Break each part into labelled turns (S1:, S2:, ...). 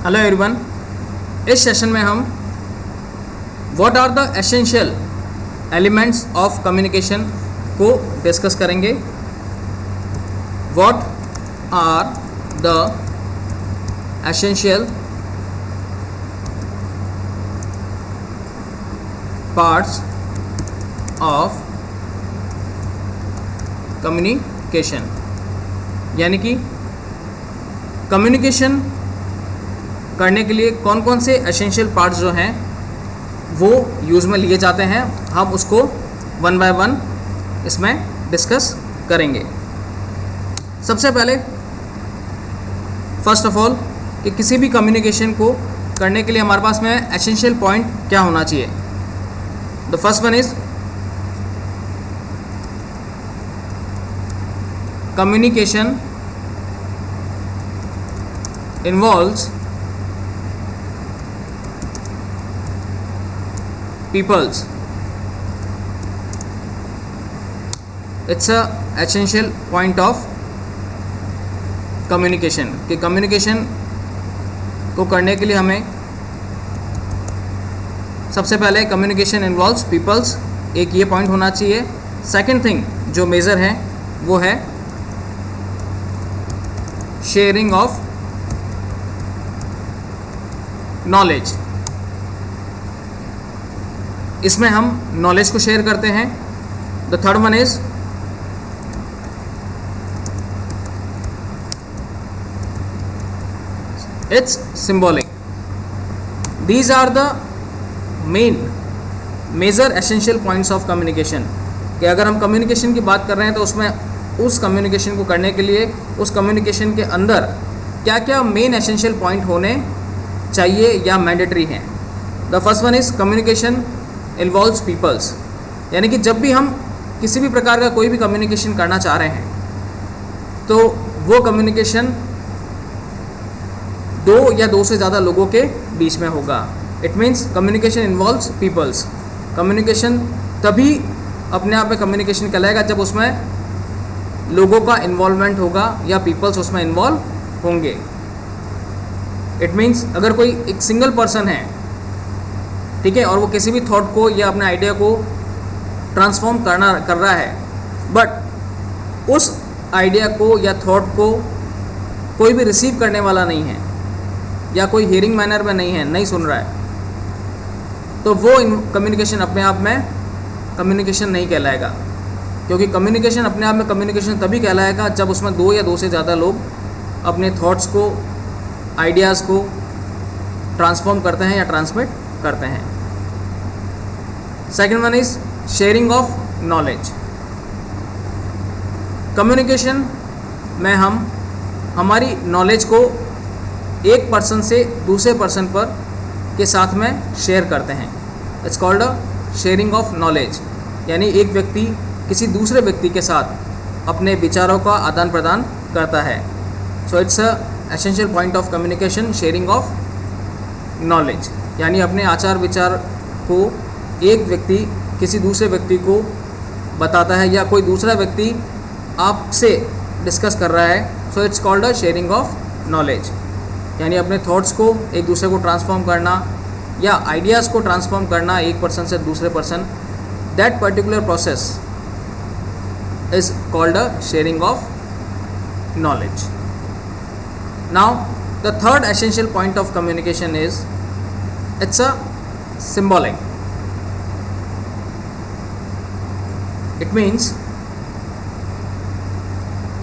S1: Hello everyone, इस session में हम what are the essential elements of communication को डिस्कस करेंगे। What are the essential parts of communication, यानी कि कम्युनिकेशन करने के लिए कौन कौन से एसेंशियल पार्ट्स जो हैं वो यूज़ में लिए जाते हैं, हम उसको वन बाय वन इसमें डिस्कस करेंगे। सबसे पहले फर्स्ट ऑफ ऑल कि किसी भी कम्युनिकेशन को करने के लिए हमारे पास में एसेंशियल पॉइंट क्या होना चाहिए। The first one is communication involves peoples. It's a essential point of communication कि कम्युनिकेशन को करने के लिए हमें सबसे पहले कम्युनिकेशन इन्वॉल्व्स पीपल्स, एक ये पॉइंट होना चाहिए। सेकंड थिंग जो मेजर है वो है शेयरिंग ऑफ नॉलेज। इसमें हम नॉलेज को शेयर करते हैं। The third one is it's symbolic. These are the main major essential points of communication कि अगर हम कम्युनिकेशन की बात कर रहे हैं तो उसमें उस कम्युनिकेशन को करने के लिए उस कम्युनिकेशन के अंदर क्या क्या मेन एसेंशियल पॉइंट होने चाहिए या मैंडेटरी हैं। The first one is communication involves peoples, यानी कि जब भी हम किसी भी प्रकार का कोई भी कम्युनिकेशन करना चाह रहे हैं तो वो कम्युनिकेशन दो या दो से ज़्यादा लोगों के बीच में होगा। It means communication involves peoples. Communication तभी अपने आप में कम्युनिकेशन कहलाएगा जब उसमें लोगों का इन्वॉल्वमेंट होगा या पीपल्स उसमें इन्वॉल्व होंगे। इट मीन्स अगर कोई एक सिंगल पर्सन है, ठीक है, और वो किसी भी थॉट को या अपने आइडिया को ट्रांसफॉर्म कर रहा है, बट उस आइडिया को या थॉट को कोई भी रिसीव करने वाला नहीं है या कोई हियरिंग मैनर में नहीं है, नहीं सुन रहा है, तो वो कम्युनिकेशन अपने आप में कम्युनिकेशन नहीं कहलाएगा। क्योंकि कम्युनिकेशन अपने आप में कम्युनिकेशन तभी कहलाएगा जब उसमें दो या दो से ज़्यादा लोग अपने थॉट्स को, आइडियाज़ को ट्रांसफॉर्म करते हैं या ट्रांसमिट करते हैं। Second one is sharing of knowledge. Communication में हम हमारी नॉलेज को एक पर्सन से दूसरे पर्सन पर के साथ में शेयर करते हैं। It's called a sharing of knowledge, यानी एक व्यक्ति किसी दूसरे व्यक्ति के साथ अपने विचारों का आदान प्रदान करता है। So it's a essential point of communication, sharing of knowledge, यानी अपने आचार विचार को एक व्यक्ति किसी दूसरे व्यक्ति को बताता है या कोई दूसरा व्यक्ति आपसे डिस्कस कर रहा है। So it's called a sharing of knowledge, यानी अपने थॉट्स को एक दूसरे को ट्रांसफॉर्म करना या आइडियाज़ को ट्रांसफॉर्म करना एक पर्सन से दूसरे person. That particular process is called a sharing of knowledge. Now the third essential point of communication is it's a symbolic. It means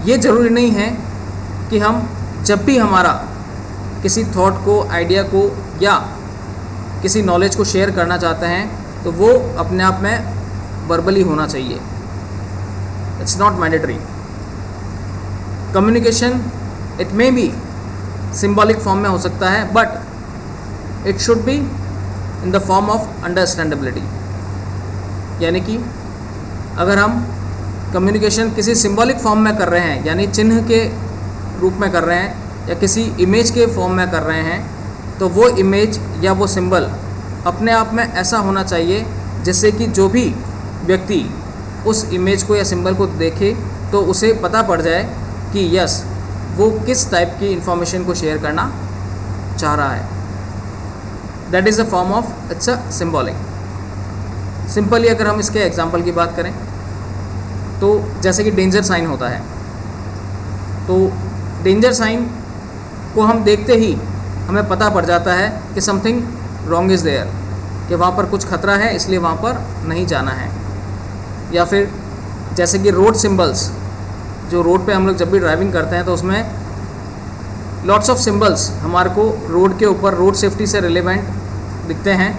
S1: ये ज़रूरी नहीं है कि हम जब भी हमारा किसी थॉट को, आइडिया को या किसी नॉलेज को शेयर करना चाहते हैं तो वो अपने आप में वर्बली होना चाहिए। It's not mandatory. Communication it may be symbolic form में हो सकता है, but it should be in the form of understandability, यानी कि अगर हम कम्युनिकेशन किसी सिंबॉलिक फॉर्म में कर रहे हैं, यानी चिन्ह के रूप में कर रहे हैं या किसी इमेज के फॉर्म में कर रहे हैं, तो वो इमेज या वो सिंबल अपने आप में ऐसा होना चाहिए जिससे कि जो भी व्यक्ति उस इमेज को या सिंबल को देखे तो उसे पता पड़ जाए कि यस वो किस टाइप की इन्फॉर्मेशन को शेयर करना चाह रहा है, that is a form of it's a symbolic. Simply अगर हम इसके एग्जांपल की बात करें तो जैसे कि डेंजर साइन होता है, तो डेंजर साइन को हम देखते ही हमें पता पड़ जाता है कि समथिंग रॉन्ग इज़ देयर, कि वहाँ पर कुछ खतरा है, इसलिए वहाँ पर नहीं जाना है। या फिर जैसे कि रोड सिंबल्स, जो रोड पे हम लोग जब भी ड्राइविंग करते हैं तो उसमें लॉट्स ऑफ सिंबल्स हमारे को रोड के ऊपर रोड सेफ्टी से रिलेवेंट दिखते हैं,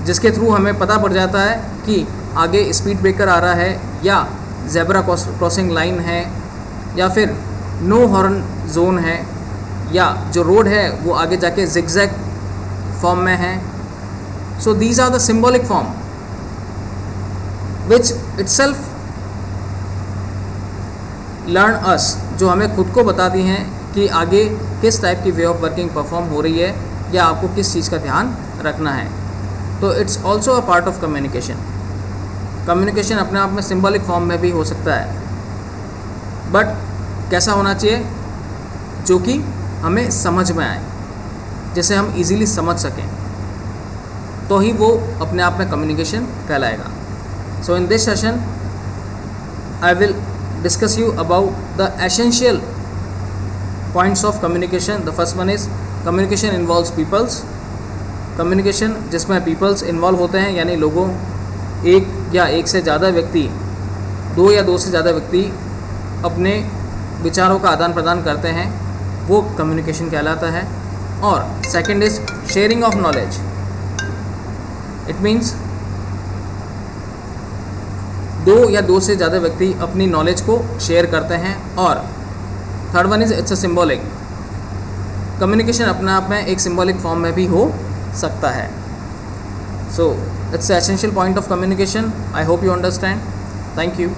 S1: जिसके थ्रू हमें पता पड़ जाता है कि आगे स्पीड ब्रेकर आ रहा है, या ज़ेब्रा क्रॉसिंग लाइन है, या फिर नो हॉर्न जोन है, या जो रोड है वो आगे जाके जिगजैग फॉर्म में है। So these are the symbolic form which itself learn us, जो हमें खुद को बताती हैं कि आगे किस टाइप की वे ऑफ वर्किंग परफॉर्म हो रही है, या आपको किस चीज़ का ध्यान रखना है। तो it's also a part of communication. Communication अपने आप में सिंबॉलिक फॉर्म में भी हो सकता है, बट कैसा होना चाहिए, जो कि हमें समझ में आए, जिसे हम इजीली समझ सकें, तो ही वो अपने आप में कम्युनिकेशन कहलाएगा। So in this session I will discuss you about the essential points of communication. The first one is communication involves peoples. Communication जिसमें पीपल्स इन्वॉल्व होते हैं, यानी लोगों, एक या एक से ज़्यादा व्यक्ति, दो या दो से ज़्यादा व्यक्ति अपने विचारों का आदान प्रदान करते हैं, वो कम्युनिकेशन कहलाता है। और second is sharing of knowledge. It means दो या दो से ज़्यादा व्यक्ति अपनी नॉलेज को शेयर करते हैं। और third one is it's a symbolic. Communication अपने आप में एक सिंबॉलिक फॉर्म में भी हो सकता है। So it's essential point of communication. I hope you understand. Thank you.